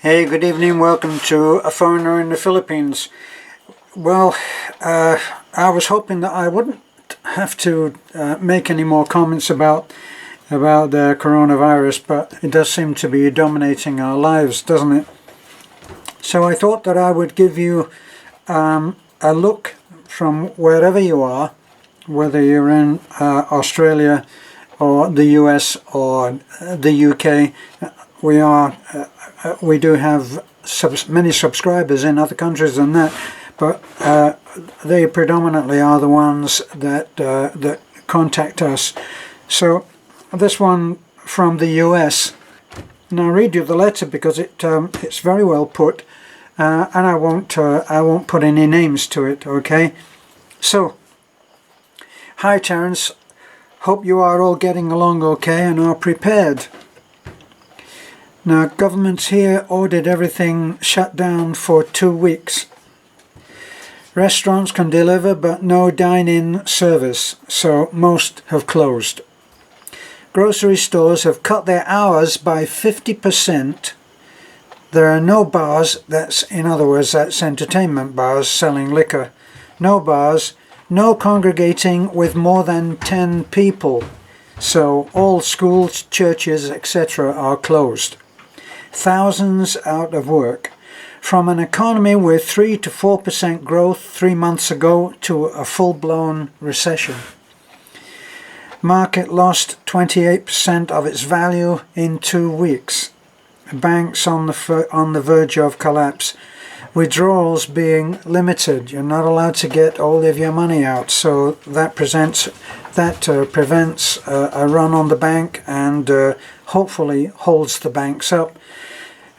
Hey, good evening. Welcome to A Foreigner in the Philippines. Well, I was hoping that I wouldn't have to make any more comments about the coronavirus, but it does seem to be dominating our lives, doesn't it? So I thought that I would give you a look from wherever you are, whether you're in Australia or the US or the UK. We do have many subscribers in other countries than that, but they predominantly are the ones that contact us. So this one from the US, and I'll read you the letter because it's very well put, and I won't put any names to it. Okay, so hi Terence, hope you are all getting along okay and are prepared. Now, governments here ordered everything shut down for 2 weeks. Restaurants can deliver, but no dine-in service, so most have closed. Grocery stores have cut their hours by 50%. There are no bars, in other words, that's entertainment bars selling liquor. No bars, no congregating with more than 10 people. So all schools, churches, etc. are closed. Thousands out of work. From an economy with 3 to 4% growth 3 months ago to a full-blown recession. Market lost 28% of its value in 2 weeks. Banks on the verge of collapse. Withdrawals being limited. You're not allowed to get all of your money out, so that prevents a run on the bank and hopefully holds the banks up.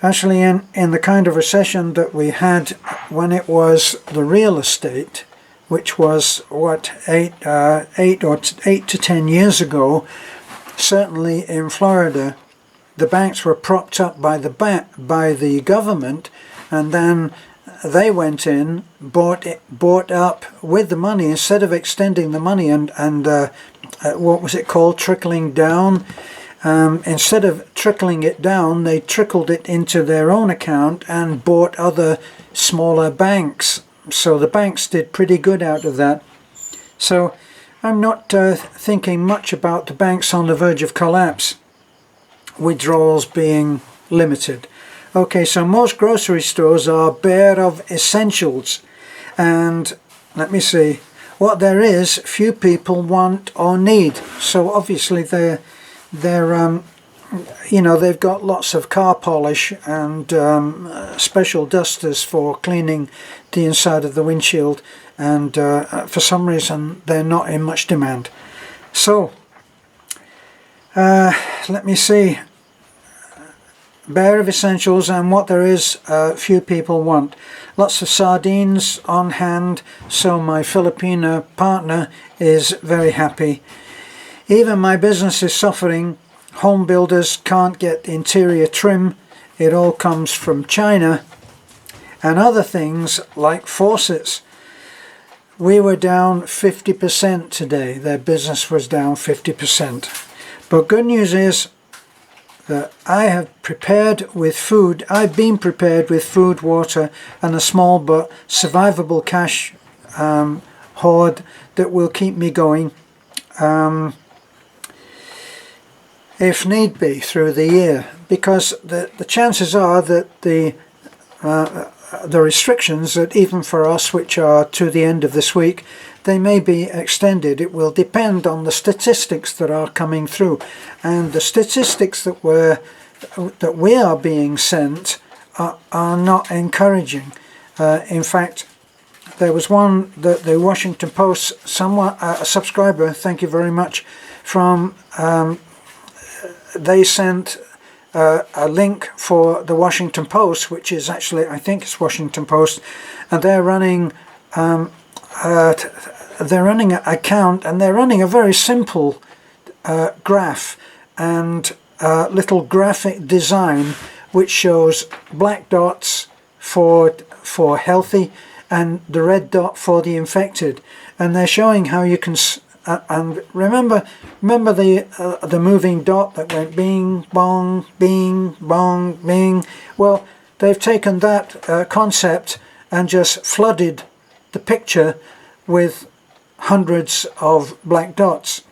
Actually, in the kind of recession that we had when it was the real estate, which was what 8 to 10 years ago, certainly in Florida, the banks were propped up by the government, and then they went in, bought up with the money instead of extending the money and what was it called, trickling down. Instead of trickling it down, they trickled it into their own account and bought other smaller banks. So the banks did pretty good out of that. So I'm not thinking much about the banks on the verge of collapse, withdrawals being limited. Okay, so most grocery stores are bare of essentials, and let me see, what there is, few people want or need. So obviously they've got lots of car polish and special dusters for cleaning the inside of the windshield, and for some reason they're not in much demand. So let me see. Bare of essentials, and what there is, few people want. Lots of sardines on hand, so my Filipino partner is very happy. Even my business is suffering. Home builders can't get interior trim. It all comes from China. And other things like faucets. We were down 50% today. Their business was down 50%. But good news is that I have prepared with food. I've been prepared with food, water, and a small but survivable cash hoard that will keep me going, if need be, through the year. Because the chances are that the restrictions, that even for us, which are to the end of this week, they may be extended. It will depend on the statistics that are coming through, and the statistics that we are being sent are not encouraging. In fact, there was one that the Washington Post, a subscriber, thank you very much, from they sent a link for the Washington Post, which is actually, I think it's Washington Post, and they're running an account, and they're running a very simple graph and little graphic design which shows black dots for healthy and the red dot for the infected, and they're showing how you can and remember the moving dot that went bing bong bing bong bing. Well, they've taken that concept and just flooded the picture with hundreds of black dots,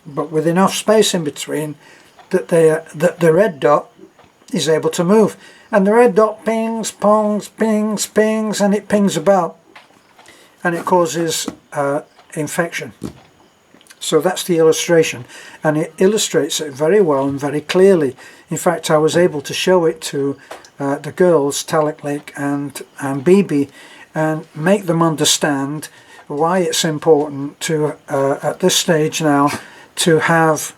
but with enough space in between that the red dot is able to move. And the red dot pings, pongs, pings, pings, and it pings about, and it causes infection. So that's the illustration, and it illustrates it very well and very clearly. In fact, I was able to show it to the girls, Talik Lake and Bibi, and make them understand why it's important to, at this stage now, to have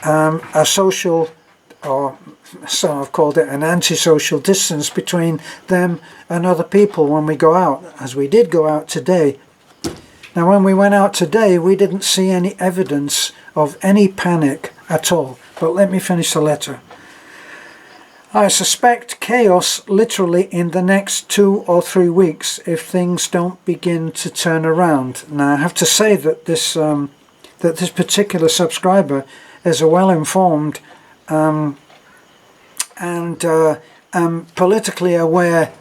a social, or so I've called it, an antisocial distance between them and other people when we go out, as we did go out today. Now, when we went out today, we didn't see any evidence of any panic at all. But let me finish the letter. I suspect chaos literally in the next 2 or 3 weeks if things don't begin to turn around. Now, I have to say that this particular subscriber is a well-informed and politically aware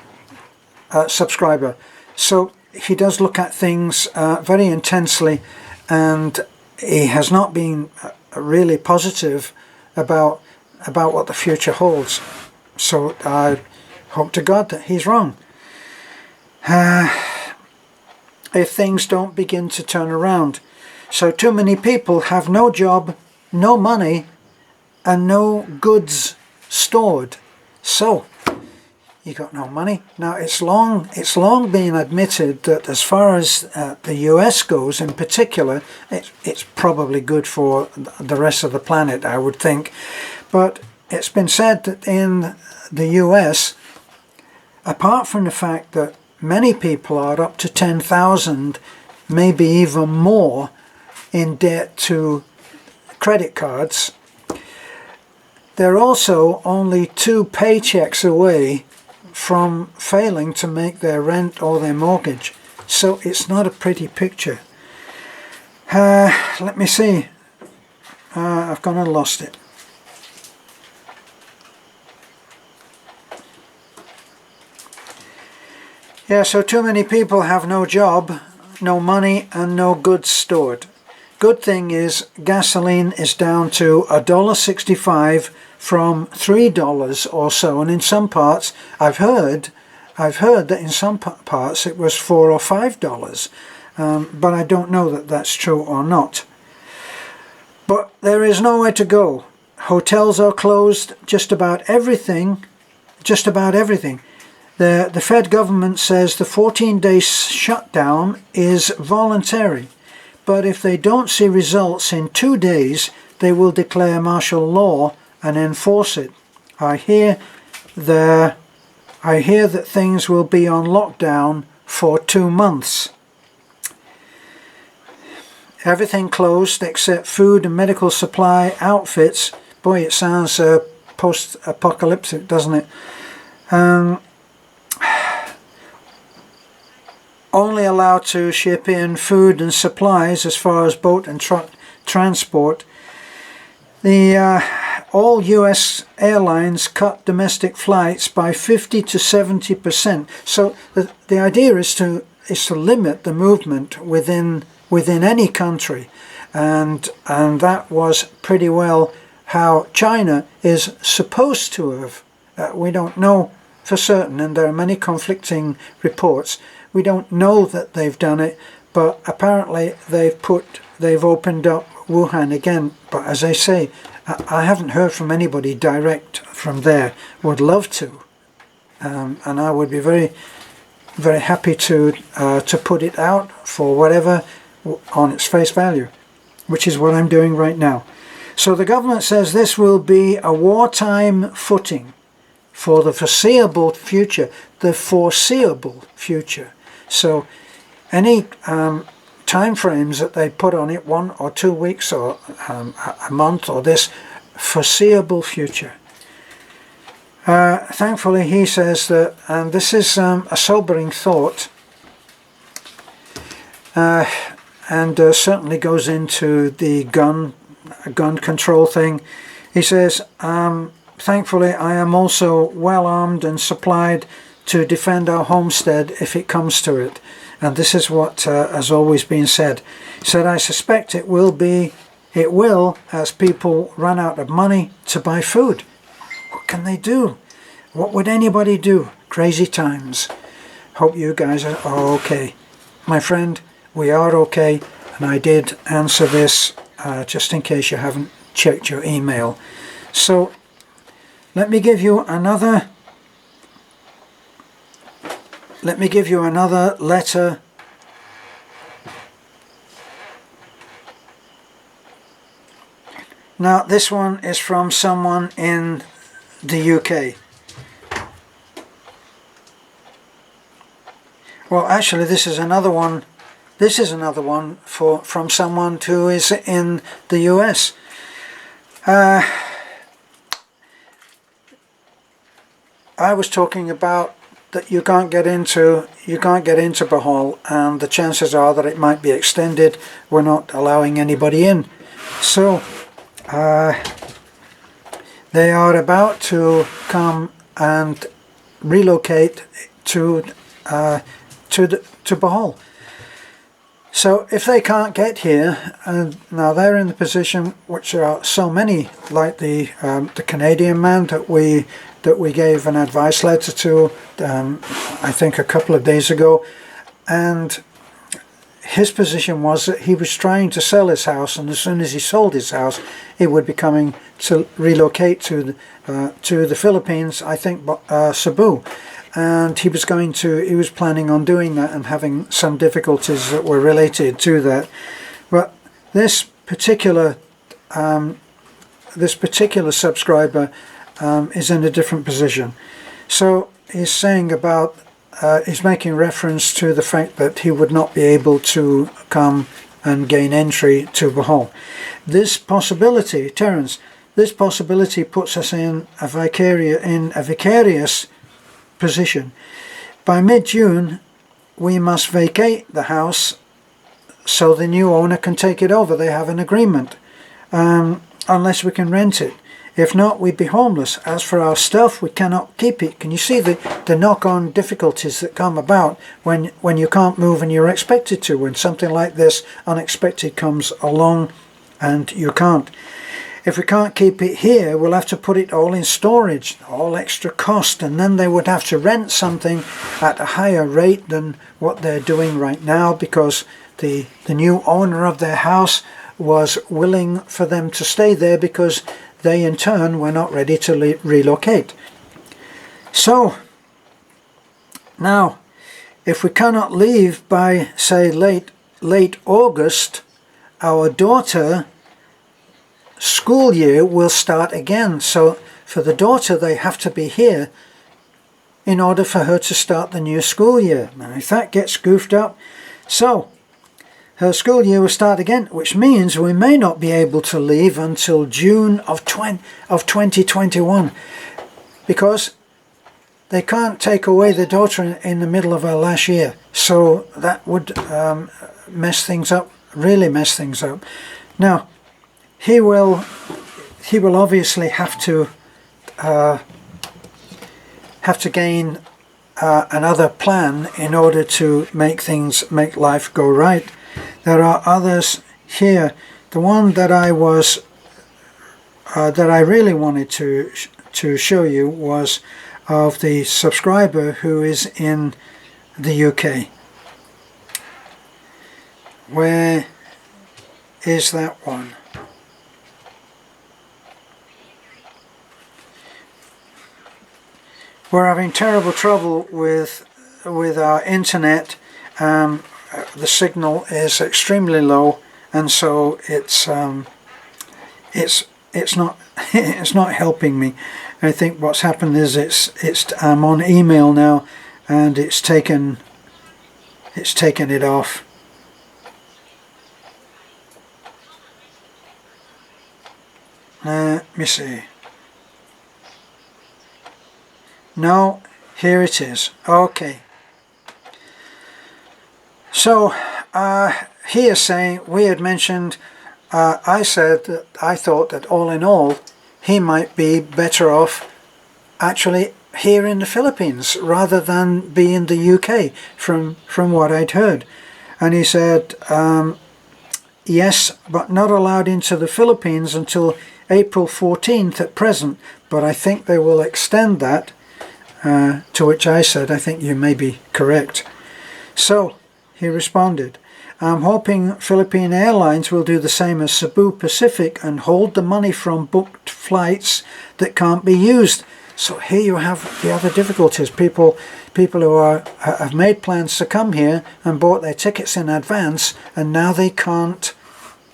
subscriber. So he does look at things very intensely, and he has not been really positive about what the future holds. So I hope to God that he's wrong. If things don't begin to turn around. So too many people have no job, no money, and no goods stored. So you got no money. Now it's long been admitted that as far as the US goes in particular, it's probably good for the rest of the planet, I would think. But it's been said that in the US, apart from the fact that many people are up to 10,000, maybe even more, in debt to credit cards, they're also only 2 paychecks away from failing to make their rent or their mortgage. So it's not a pretty picture. Let me see. I've gone and lost it. Yeah, so too many people have no job, no money, and no goods stored. Good thing is gasoline is down to $1.65 from $3 or so, and in some parts I've heard that in some parts it was $4 or $5, but I don't know that that's true or not. But there is nowhere to go. Hotels are closed, just about everything. The Fed government says the 14-day shutdown is voluntary, but if they don't see results in 2 days, they will declare martial law and enforce it. I hear that things will be on lockdown for 2 months. Everything closed except food and medical supply outfits. Boy, it sounds post-apocalyptic, doesn't it? Only allowed to ship in food and supplies as far as boat and truck transport. All US airlines cut domestic flights by 50 to 70%. So the idea is to limit the movement within any country, and that was pretty well how China is supposed to have. We don't know for certain, and there are many conflicting reports. We don't know that they've done it, but apparently they've opened up Wuhan again. But as I say, I haven't heard from anybody direct from there. Would love to, and I would be very, very happy to put it out for whatever on its face value, which is what I'm doing right now. So the government says this will be a wartime footing for the foreseeable future. The foreseeable future. So any time frames that they put on it, 1 or 2 weeks or a month or this foreseeable future. Thankfully he says that, and this is a sobering thought, and certainly goes into the gun control thing. He says thankfully I am also well armed and supplied to defend our homestead if it comes to it. And this is what has always been said. Said, I suspect it will, as people run out of money to buy food. What can they do? What would anybody do? Crazy times. Hope you guys are okay. My friend, we are okay, and I did answer this just in case you haven't checked your email. So let me give you another letter. Now this one is from someone in the UK. Well, actually this is another one. This is another one from someone who is in the US. I was talking about that you can't get into Bohol, and the chances are that it might be extended. We're not allowing anybody in. So they are about to come and relocate to Bohol. So if they can't get here, and now they're in the position which are so many, like the Canadian man that we gave an advice letter to, I think a couple of days ago, and his position was that he was trying to sell his house, and as soon as he sold his house, he would be coming to relocate to the Philippines, I think Cebu. And he was planning on doing that and having some difficulties that were related to that. But this particular subscriber is in a different position. So he's saying about, he's making reference to the fact that he would not be able to come and gain entry to Bohol. This possibility, Terence, this possibility puts us in a vicarious position. By mid-June we must vacate the house so the new owner can take it over. They have an agreement, unless we can rent it. If not, we'd be homeless. As for our stuff, we cannot keep it. Can you see the knock-on difficulties that come about when you can't move and you're expected to, when something like this unexpected comes along and you can't? If we can't keep it here, we'll have to put it all in storage, all extra cost, and then they would have to rent something at a higher rate than what they're doing right now, because the new owner of their house was willing for them to stay there because they in turn were not ready to relocate. So now, if we cannot leave by, say, late August, our daughter school year will start again. So for the daughter, they have to be here in order for her to start the new school year. And if that gets goofed up, so her school year will start again, which means we may not be able to leave until June of 2021, because they can't take away the daughter in the middle of her last year. So that would mess things up, really mess things up. Now, he will obviously have to gain another plan in order to make life go right. There are others here. The one that I really wanted to show you was of the subscriber who is in the UK. Where is that one? We're having terrible trouble with our internet. The signal is extremely low, and so it's not it's not helping me. I think what's happened is I'm on email now, and it's taken it off. Let me see. No, here it is. Okay. So he is saying, we had mentioned, I said that I thought that all in all he might be better off actually here in the Philippines rather than be in the UK from what I'd heard. And he said, yes, but not allowed into the Philippines until April 14th at present, but I think they will extend that, to which I said, I think you may be correct. So he responded, I'm hoping Philippine Airlines will do the same as Cebu Pacific and hold the money from booked flights that can't be used. So here you have the other difficulties. People who have made plans to come here and bought their tickets in advance, and now they can't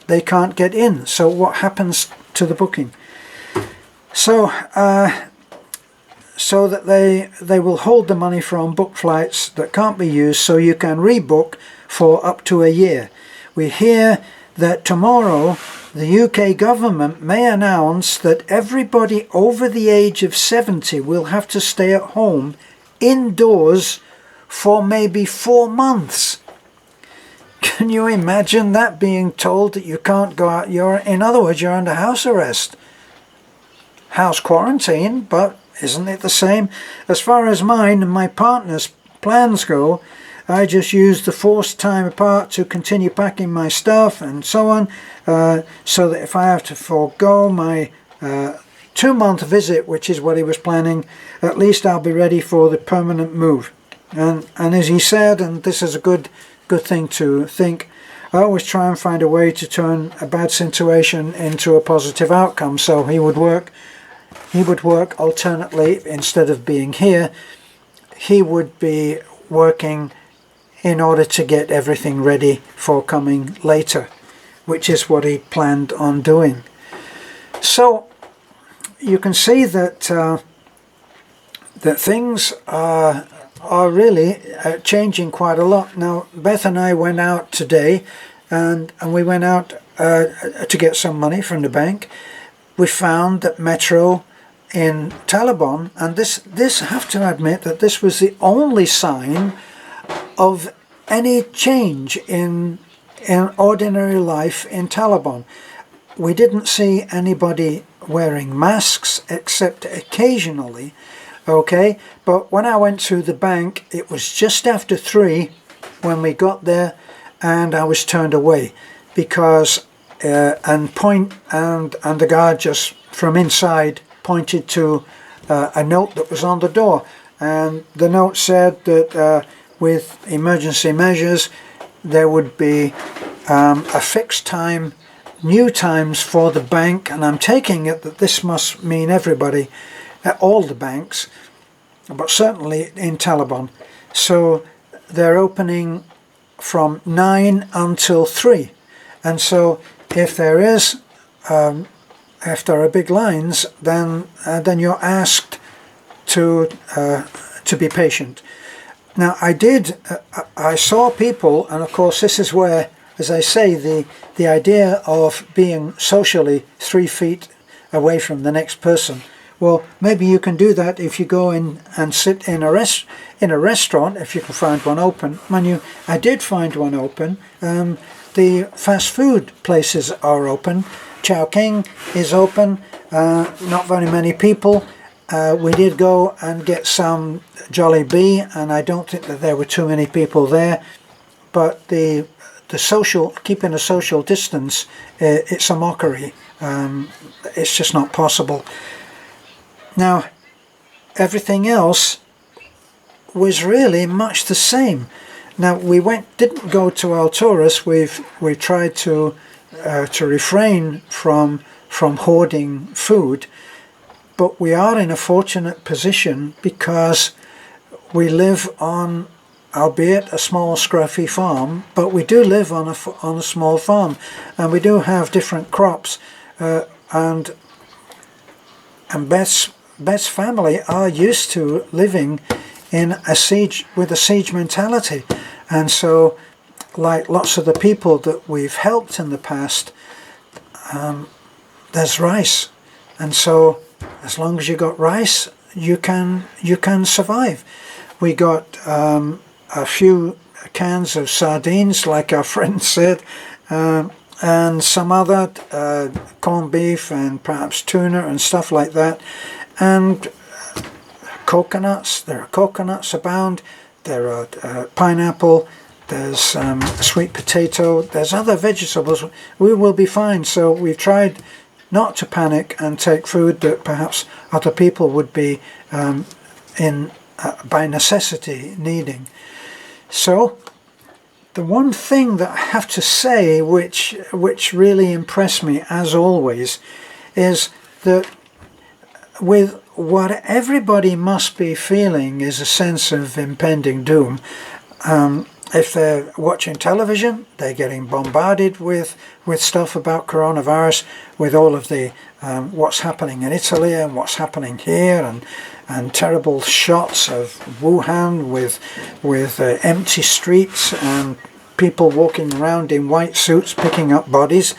get in. So what happens to the booking? So so that they will hold the money from booked flights that can't be used, so you can rebook for up to a year. We hear that tomorrow the UK government may announce that everybody over the age of 70 will have to stay at home indoors for maybe 4 months. Can you imagine that, being told that you can't go out? In other words, you're under house arrest. House quarantine, but isn't it the same? As far as mine and my partner's plans go, I just used the forced time apart to continue packing my stuff and so on, so that if I have to forego my 2-month visit, which is what he was planning, at least I'll be ready for the permanent move. And as he said, and this is a good thing to think, I always try and find a way to turn a bad situation into a positive outcome. So he would work alternately. Instead of being here, he would be working in order to get everything ready for coming later, which is what he planned on doing. So you can see that that things are really changing quite a lot. Now, Beth and I went out today, and we went out to get some money from the bank. We found that Metro in Talabon, and this I have to admit that this was the only sign of any change in ordinary life in Talabon. We didn't see anybody wearing masks except occasionally, okay? But when I went to the bank, it was just after 3 when we got there, and I was turned away because and the guard just from inside pointed to a note that was on the door, and the note said that with emergency measures there would be a fixed time, new times for the bank, and I'm taking it that this must mean everybody at all the banks, but certainly in Talabon. So they're opening from 9 until 3, and so if there are big lines, then you're asked to be patient. Now I saw people, and of course this is where, as I say, the idea of being socially 3 feet away from the next person. Well, maybe you can do that if you go in and sit in a restaurant, if you can find one open. I did find one open. The fast food places are open. Chowking is open. Not very many people. We did go and get some Jollibee, and I don't think that there were too many people there. But the keeping a social distance, it's a mockery. It's just not possible. Now, everything else was really much the same. Now didn't go to Alturas. We tried to refrain from hoarding food, but we are in a fortunate position because we live on, albeit a small scruffy farm, but we do live on a small farm, and we do have different crops, and Beth's family are used to living in with a siege mentality, and so like lots of the people that we've helped in the past, there's rice, and so as long as you got rice, you can survive. We got a few cans of sardines, like our friend said, and some other corned beef and perhaps tuna and stuff like that, and coconuts. There are coconuts abound. There are pineapple. There's sweet potato. There's other vegetables. We will be fine. So we've tried not to panic and take food that perhaps other people would be by necessity needing. So the one thing that I have to say which really impressed me as always is that with what everybody must be feeling is a sense of impending doom. If they're watching television, they're getting bombarded with stuff about coronavirus, with all of the what's happening in Italy and what's happening here, and terrible shots of Wuhan with empty streets and people walking around in white suits picking up bodies.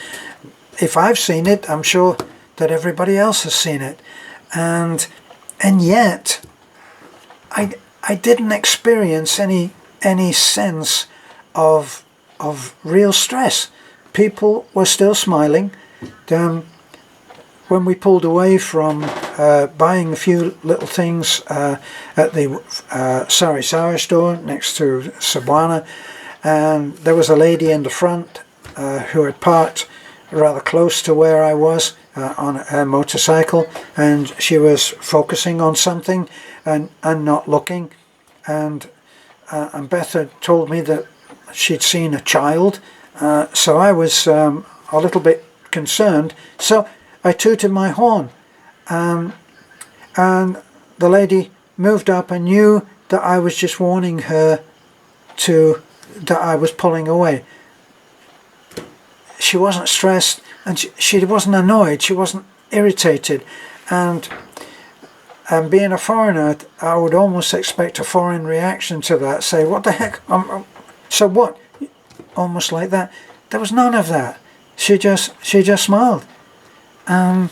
If I've seen it, I'm sure that everybody else has seen it, and yet I didn't experience any sense of real stress. People were still smiling. When we pulled away from buying a few little things at the Sari Sari store next to Cebuana, and there was a lady in the front who had parked rather close to where I was on a motorcycle, and she was focusing on something and not looking, and Beth had told me that she'd seen a child, so I was a little bit concerned, so I tooted my horn, and the lady moved up and knew that I was just warning her that I was pulling away. She wasn't stressed, and she wasn't annoyed, she wasn't irritated, and being a foreigner, I would almost expect a foreign reaction to that, say, what the heck, so what, almost like that. There was none of that. She just smiled, and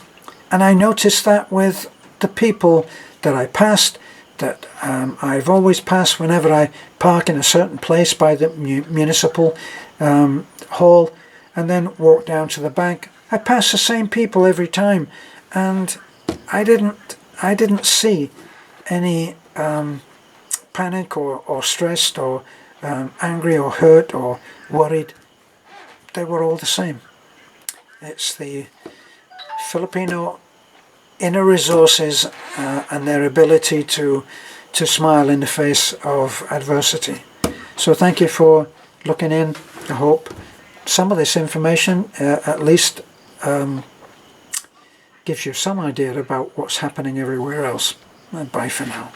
I noticed that with the people that I passed, that I've always passed whenever I park in a certain place by the municipal hall and then walk down to the bank. I pass the same people every time, and I didn't see any panic or stressed or angry or hurt or worried. They were all the same. It's the Filipino inner resources and their ability to smile in the face of adversity. So thank you for looking in. I hope some of this information at least gives you some idea about what's happening everywhere else. Bye for now.